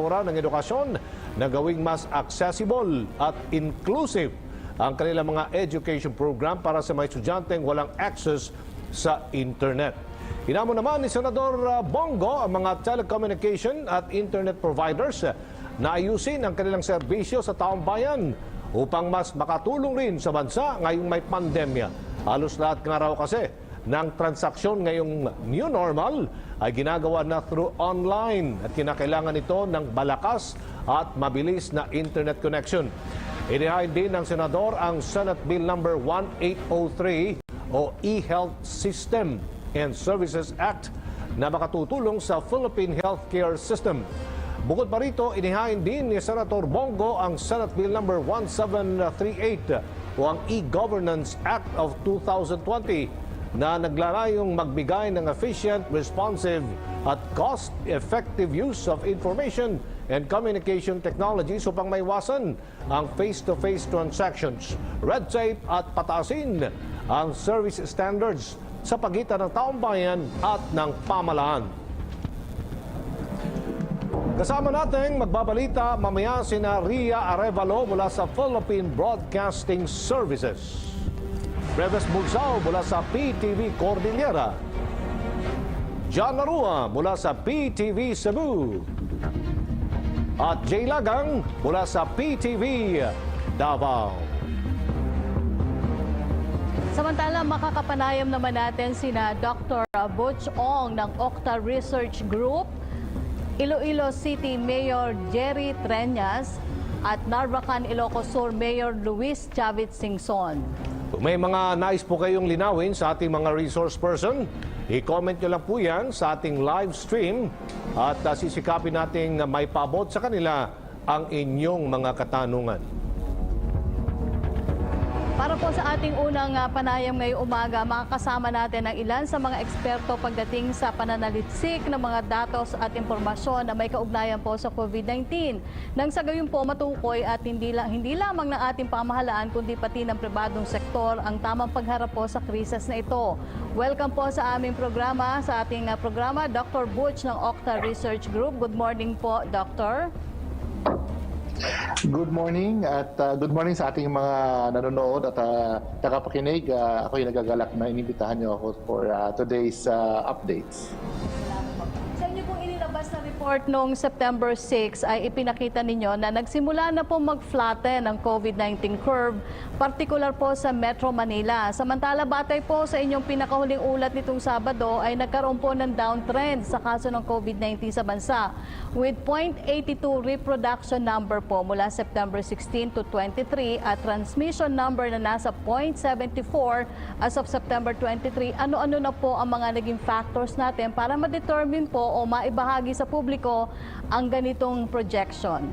ng edukasyon na gawing mas accessible at inclusive ang kanilang mga education program para sa mga estudyanteng walang access sa internet. Hinamon naman ni Senador Bongo ang mga telecommunication at internet providers na ayusin ang kanilang serbisyo sa taong bayan upang mas makatulong rin sa bansa ngayong may pandemya. Halos lahat nga raw kasi ng transaksyon ngayong new normal ay ginagawa na through online at kinakailangan ito ng malakas at mabilis na internet connection. Inihain din ng Senador ang Senate Bill number 1803 o E-Health System and Services Act na makatutulong sa Philippine Healthcare System. Bukod pa rito, inihain din ni Senator Bongo ang Senate Bill number 1738 o ang E-Governance Act of 2020 na naglalayong magbigay ng efficient, responsive at cost-effective use of information and communication technologies upang maiwasan ang face-to-face transactions, red tape at pataasin ang service standards sa pagitan ng taong bayan at ng pamahalaan. Kasama natin magbabalita mamaya sina Ria Arevalo mula sa Philippine Broadcasting Services, Breves Bulsao mula sa PTV Cordillera, John Narua mula sa PTV Cebu, at Jay Lagang mula sa PTV Davao. Samantala, makakapanayam naman natin sina Dr. Butch Ong ng Octa Research Group, Iloilo City Mayor Jerry Treñas at Narvacan, Ilocos Sur Mayor Luis Chavit Singson. Kung may mga nais po kayong linawin sa ating mga resource person, i-comment nyo lang po yan sa ating live stream at sisikapin nating may paabot sa kanila ang inyong mga katanungan. Para po sa ating unang panayam ngayong umaga, makakasama natin ang ilan sa mga eksperto pagdating sa pananaliksik ng mga datos at impormasyon na may kaugnayan po sa COVID-19. Nang sa gayon po matukoy at hindi lamang ng ating pamahalaan kundi pati ng pribadong sektor ang tamang pagharap po sa krisis na ito. Welcome po sa aming programa, sa ating programa, Dr. Butch ng Octa Research Group. Good morning po, Doctor. Good morning at good morning sa ating mga nanonood at tagapakinig. Ako yung nagagalak na inimbitahan niyo ako for today's updates. Sa inyo pong inilabas na report noong September 6 ay ipinakita ninyo na nagsimula na po mag-flatten ang COVID-19 curve, partikular po sa Metro Manila. Samantala, batay po sa inyong pinakahuling ulat nitong Sabado ay nagkaroon po ng downtrend sa kaso ng COVID-19 sa bansa with 0.82 reproduction number po mula September 16 to 23 at transmission number na nasa 0.74 as of September 23. Ano-ano na po ang mga naging factors natin para ma-determine po o maibahagi sa publiko ang ganitong projection?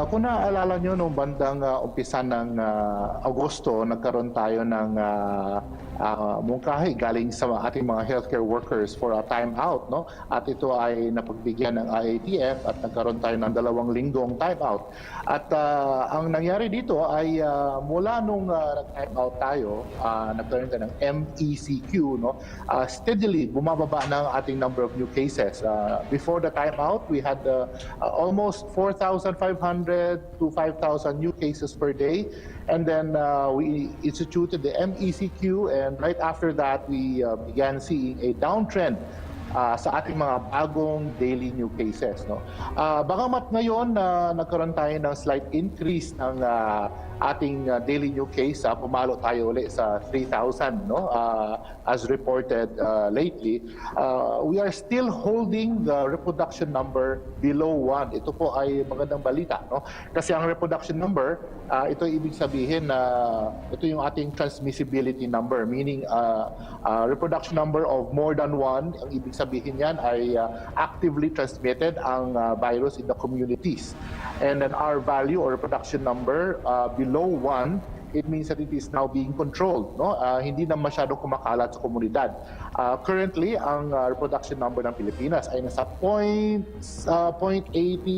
Kung naaalala nyo, noong bandang umpisa ng Agosto, nagkaroon tayo ng mungkahi galing sa ating mga healthcare workers for a time out, no? At ito ay napagbigyan ng IATF at nagkaroon tayo ng 2 linggong time out. At ang nangyari dito ay mula nung nag-time out tayo, nagkaroon tayo ng MECQ, no? Steadily bumababa ng ating number of new cases. Before the time out, we had almost 4,500 to 5,000 new cases per day. And then we instituted the MECQ, and right after that, we began seeing a downtrend sa ating mga bagong daily new cases. No? Bagamat ngayon nagkaroon tayo ng slight increase ng ating daily new case, pumalo tayo ulit sa 3,000, no? As reported lately, we are still holding the reproduction number below 1. Ito po ay magandang balita, no? Kasi ang reproduction number, ito ibig sabihin na ito yung ating transmissibility number, meaning reproduction number of more than 1, ang ibig sabihin yan ay actively transmitted ang virus in the communities. And then our value or reproduction number below 1 it means that it is now being controlled, no? Hindi na masyadong kumakalat sa komunidad. Currently, ang reproduction number ng Pilipinas ay nasa 0.80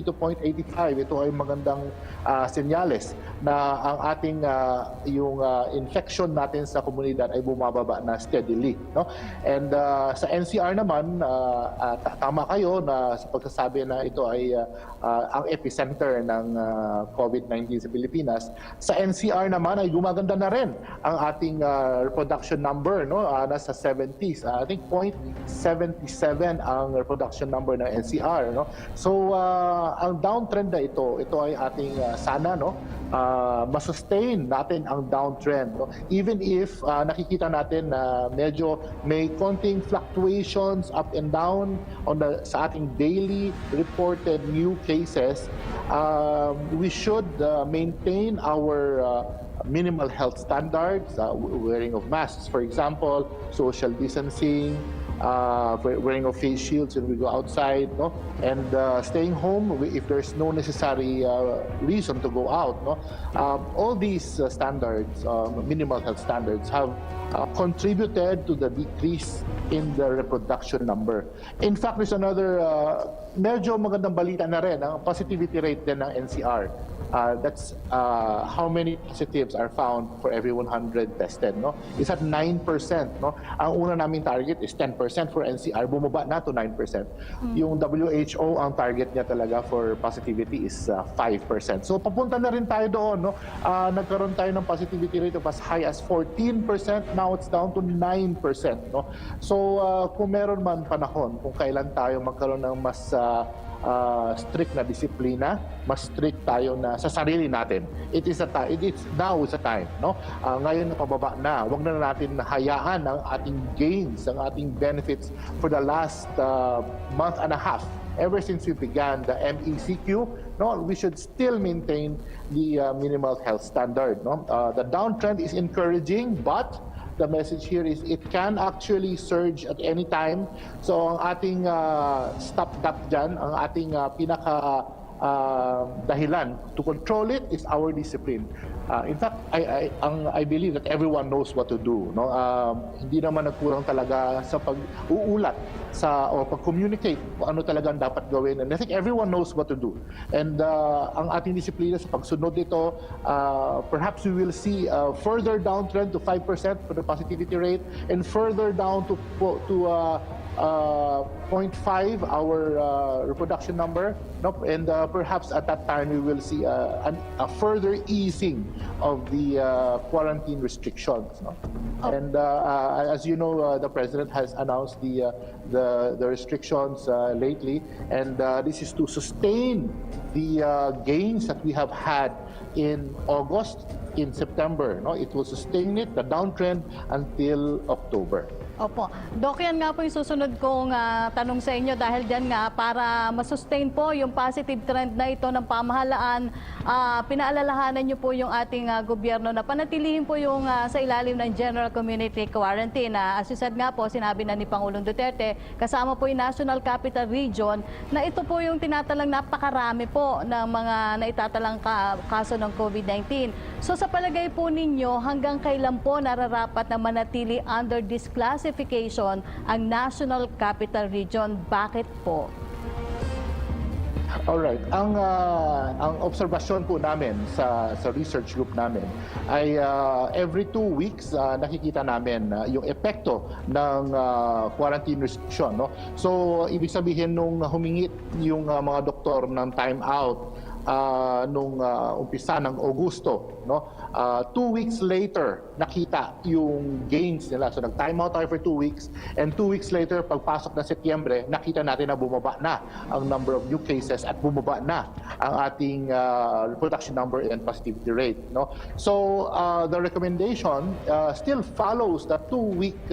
to 0.85. Ito ay magandang senyales na ang ating yung infection natin sa komunidad ay bumababa na steadily, no? And sa NCR naman, tama kayo na sa pagsasabi na ito ay ang epicenter ng COVID-19 sa Pilipinas. Sa NCR naman ay gumaganda na rin ang ating reproduction number, no? Nasa 70s. I think 0.77 ang reproduction number ng NCR, no? So ang downtrend na ito ay ating sana, no? Masustain natin ang downtrend, no? Even if nakikita natin na medyo may konting fluctuations up and down sa ating daily reported new cases, we should maintain our minimal health standards, wearing of masks, for example, social distancing, wearing of face shields when we go outside, no? And staying home if there's no necessary reason to go out, no? All these standards, minimal health standards, have contributed to the decrease in the reproduction number. In fact, there's another medyo magandang balita na rin, ang positivity rate din ng NCR. That's how many positives are found for every 100 tested, no? Is at 9%, no? Ang una naming target is 10% for NCR, bumaba na to 9%. Yung WHO, ang target niya talaga for positivity is 5%. So papunta na rin tayo doon, no? Nagkaroon tayo ng positivity rate of as high as 14%, now it's down to 9%, no? So kung meron man panahon kung kailan tayo magkaroon ng mas strict na disiplina, mas strict tayo na sa sarili natin. Now is a time, no? Ngayon na pababa na, wag na natin hayaan ang ating gains, ang ating benefits for the last month and a half. Ever since we began the MECQ, no, we should still maintain the minimal health standard, no? The downtrend is encouraging, but the message here is it can actually surge at any time. So ang ating stopgap dyan, ang ating pinaka dahilan to control it is our discipline. In fact, I believe that everyone knows what to do, no? Hindi naman nagkurang talaga sa pag-uulat o pag-communicate kung ano talaga ang dapat gawin. And I think everyone knows what to do. And ang ating disiplina sa pagsunod nito, perhaps we will see a further downtrend to 5% for the positivity rate and further down to 0.5 our reproduction number, no? And perhaps at that time we will see a further easing of the quarantine restrictions, no? And as you know, the president has announced the restrictions lately, and this is to sustain the gains that we have had in August, in September, no? It will sustain it, the downtrend, until October. Opo. Doc, yan nga po yung susunod kong tanong sa inyo dahil dyan nga para masustain po yung positive trend na ito ng pamahalaan, pinaalalahanan nyo po yung ating gobyerno na panatilihin po yung sa ilalim ng General Community Quarantine. As you said nga po, sinabi na ni Pangulong Duterte, kasama po yung National Capital Region, na ito po yung tinatalang napakarami po ng mga naitatalang kaso ng COVID-19. So sa palagay po ninyo, hanggang kailan po nararapat na manatili under this classification ang National Capital Region? Bakit po? Alright, ang obserbasyon po namin sa research group namin ay every 2 weeks nakikita namin yung epekto ng quarantine restriction, no? So ibig sabihin nung humingi yung mga doktor ng time out nung umpisa ng Agosto, no? 2 weeks later, nakita yung gains nila. So nag-time out tayo for 2 weeks, and 2 weeks later, pagpasok na Setyembre, nakita natin na bumaba na ang number of new cases at bumaba na ang ating reproduction number and positivity rate, no? So the recommendation still follows the 2-week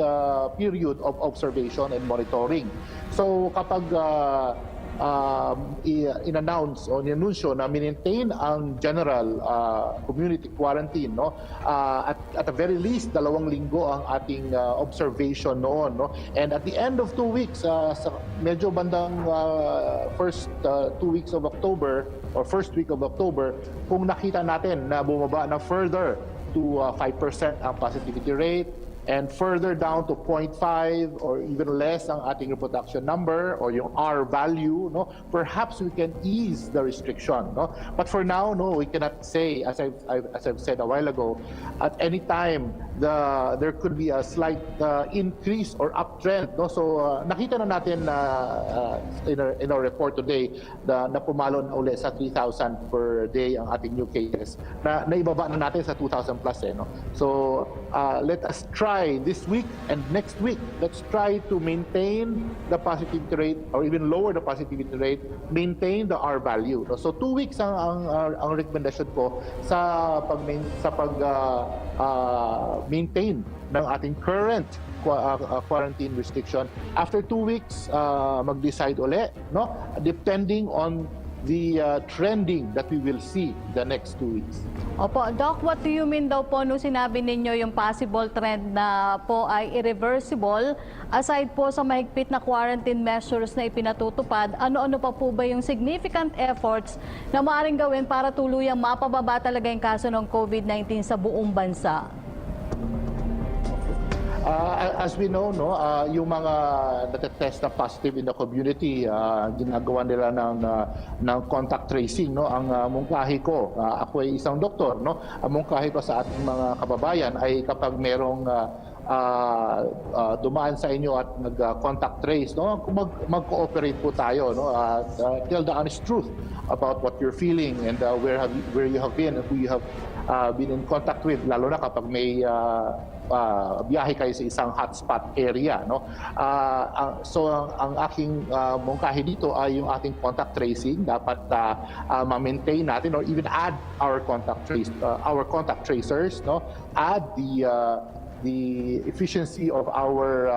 period of observation and monitoring. So kapag in-announce o in-anunsyo na maintain ang general community quarantine, no? At the very least 2 linggo ang ating observation noon, no? And at the end of 2 weeks, sa medyo bandang first 2 weeks of October or first week of October, kung nakita natin na bumaba na further to 5% ang positivity rate, and further down to 0.5 or even less ang ating reproduction number or yung R value, no, perhaps we can ease the restriction, no. But for now, no, we cannot say, as I've said a while ago, at any time there could be a slight increase or uptrend, no. So nakita na natin in our report today na pumalo na uli sa 3,000 per day ang ating new cases, na naibaba na natin sa 2,000 plus, no. So let us try this week and next week, let's try to maintain the positivity rate or even lower the positivity rate, maintain the R value. So 2 weeks ang recommendation ko sa maintain ng ating current quarantine restriction. After 2 weeks, mag-decide uli, no? Depending on the trending that we will see the next 2 weeks. Opo, Doc, what do you mean daw po nung sinabi ninyo yung possible trend na po ay irreversible? Aside po sa mahigpit na quarantine measures na ipinatutupad, ano-ano pa po ba yung significant efforts na maaaring gawin para tuluyang mapababa talaga yung kaso ng COVID-19 sa buong bansa? As we know, no, yung mga natetest na positive in the community, ginagawa nila ng contact tracing, no. Ang mungkahi ko, ako ay isang doktor, no. Ang mungkahi ko sa ating mga kababayan ay kapag merong dumaan sa inyo at nag-contact trace, no, mag-cooperate po tayo, no. Tell the honest truth about what you're feeling and where you have been and who you have been in contact with, lalo na kapag may biyahe kayo sa isang hotspot area, no. So ang aking mungkahi dito ay yung ating contact tracing. Dapat ma-maintain natin or even add our contact tracers, no. Add the efficiency of our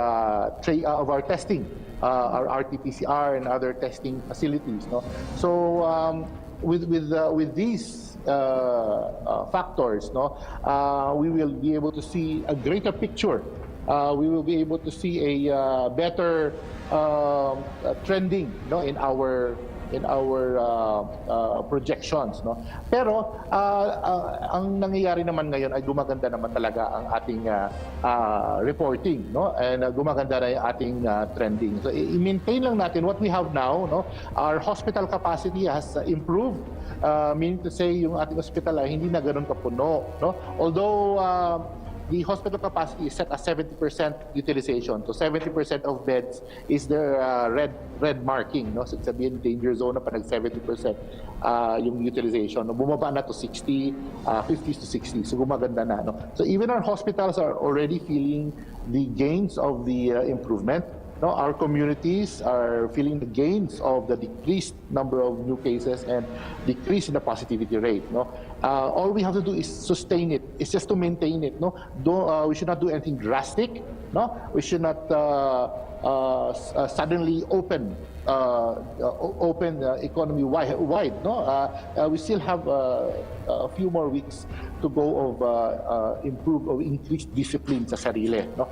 testing, our RT-PCR and other testing facilities, no. So with these factors, no, we will be able to see a greater picture. We will be able to see a better trending, no, in our projections, no. Pero ang nangyayari naman ngayon ay gumaganda naman talaga ang ating reporting, no, and gumaganda na yung ating trending. So i-maintain lang natin what we have now, no. Our hospital capacity has improved, meaning to say yung ating hospital ay hindi na ganoon kapuno, no. Although the hospital capacity is set at 70% utilization. So 70% of beds is the red marking, no. So sabihin danger zone na pa nag 70% yung utilization. No? Bumaba na to 60, 50s to 60. So gumaganda na, no. So even our hospitals are already feeling the gains of the improvement. No, our communities are feeling the gains of the decreased number of new cases and decrease in the positivity rate. No, all we have to do is sustain it. It's just to maintain it. No, we should not do anything drastic. No, we should not suddenly open economy wide. No, we still have a few more weeks to go of improve or increased discipline sa sarili. No,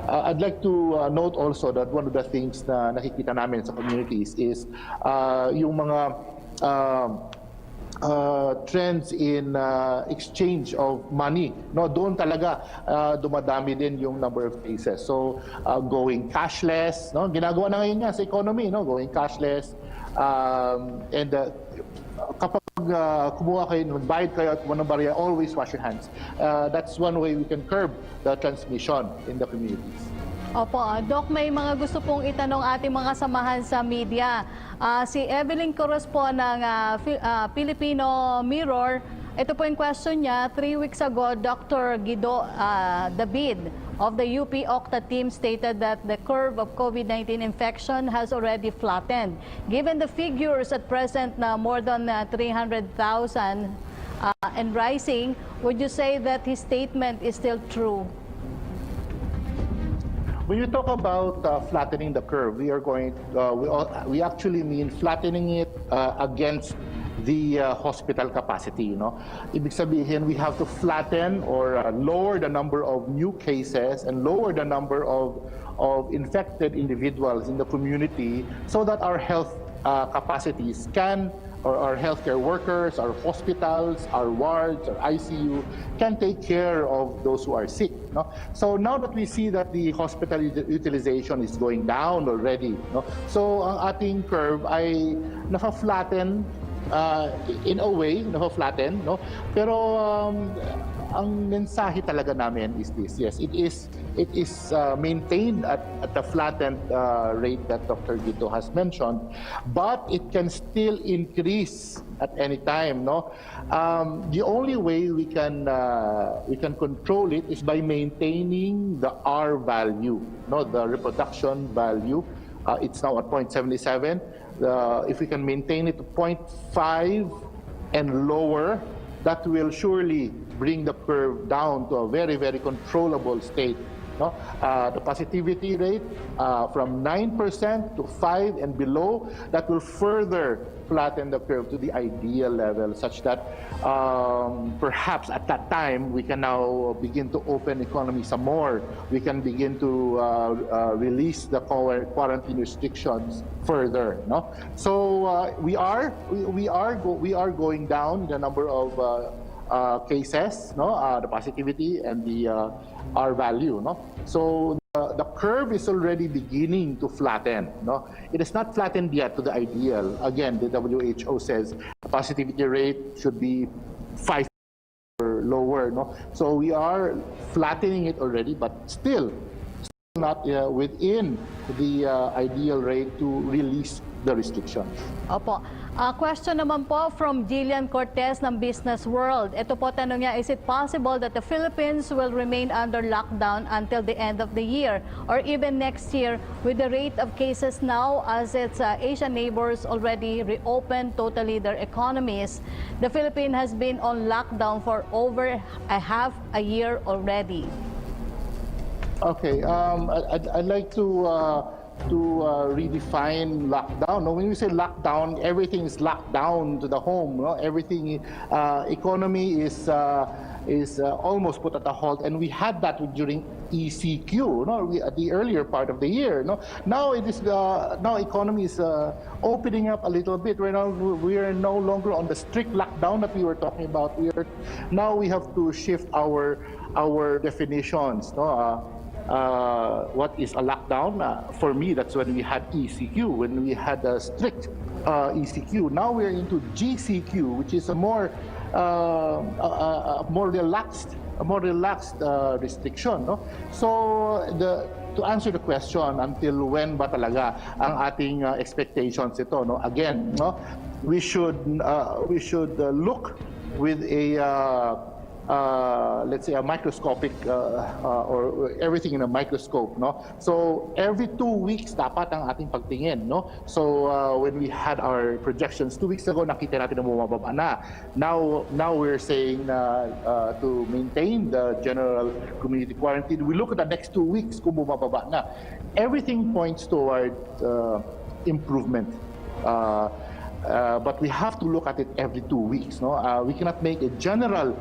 I'd like to note also that one of the things na nakikita namin sa communities is yung mga trends in exchange of money. No, doon talaga dumadami din yung number of cases. So going cashless, no, ginagawa na ngayon nga sa economy, no, going cashless, and kapag kumuha kayo, nagbayad kayo at ng barya, always wash your hands. That's one way we can curb the transmission in the communities. Opo, Doc, may mga gusto pong itanong ating mga samahan sa media. Si Evelyn Cruz po ng Filipino Mirror. Ito po yung question niya. 3 weeks ago, Dr. Guido David of the UP Octa team stated that the curve of COVID-19 infection has already flattened. Given the figures at present na more than 300,000 and rising, would you say that his statement is still true? When you talk about flattening the curve, we are going. We actually mean flattening it against the hospital capacity. You know, ibig sabihin we have to flatten or lower the number of new cases and lower the number of infected individuals in the community, so that our health capacities can or our healthcare workers, our hospitals, our wards, our ICU can take care of those who are sick. No? So now that we see that the hospital utilization is going down already, no? So ang ating curve ay naka-flatten in a way, naka-flatten, no? Pero ang mensahe talaga namin is this: yes, it is maintained at the flattened rate that Dr. Guito has mentioned, but it can still increase at any time. No, the only way we can control it is by maintaining the R value, no, the reproduction value. It's now at 0.77. If we can maintain it to 0.5 and lower, that will surely bring the curve down to a very, very controllable state. No? The positivity rate from 9% to 5 and below, that will further flatten the curve to the ideal level, such that perhaps at that time we can now begin to open economy some more. We can begin to release the quarantine restrictions further. No, so we are going down the number of cases, no, the positivity and the R value, no. So the curve is already beginning to flatten, no. It is not flattened yet to the ideal. Again, the WHO says the positivity rate should be 5 or lower, no. So we are flattening it already, but still not within the ideal rate to release the restrictions. Opo. Question naman po from Jillian Cortez ng Business World. Ito po tanong niya, is it possible that the Philippines will remain under lockdown until the end of the year or even next year with the rate of cases now as its Asian neighbors already reopened totally their economies? The Philippines has been on lockdown for over half a year already. Okay, I'd like to redefine lockdown. No, when we say lockdown, everything is locked down to the home. No, everything, economy is almost put at a halt, and we had that during ECQ. No, at the earlier part of the year. No, now it is now economy is opening up a little bit. We are no longer on the strict lockdown that we were talking about. Now we have to shift our definitions. No. What is a lockdown? For me, that's when we had ECQ, when we had a strict ECQ. Now we're into GCQ, which is a more relaxed restriction. No? So to answer the question, until when ba talaga ang ating expectations ito? No? Again, no? we should look with a let's say a microscopic or everything in a microscope, no. So every 2 weeks dapat ang ating pagtingin, no. So when we had our projections 2 weeks ago, nakita natin na bumababa na. Now we're saying to maintain the general community quarantine, we look at the next 2 weeks kung bumababa na. Everything points toward improvement. But we have to look at it every 2 weeks. No, we cannot make a general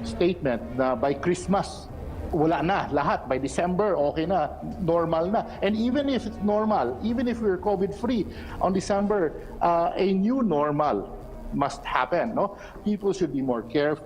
statement na by Christmas wala na lahat, by December okay na, normal na. And even if it's normal, even if we're COVID-free on December, a new normal must happen. No, people should be more careful.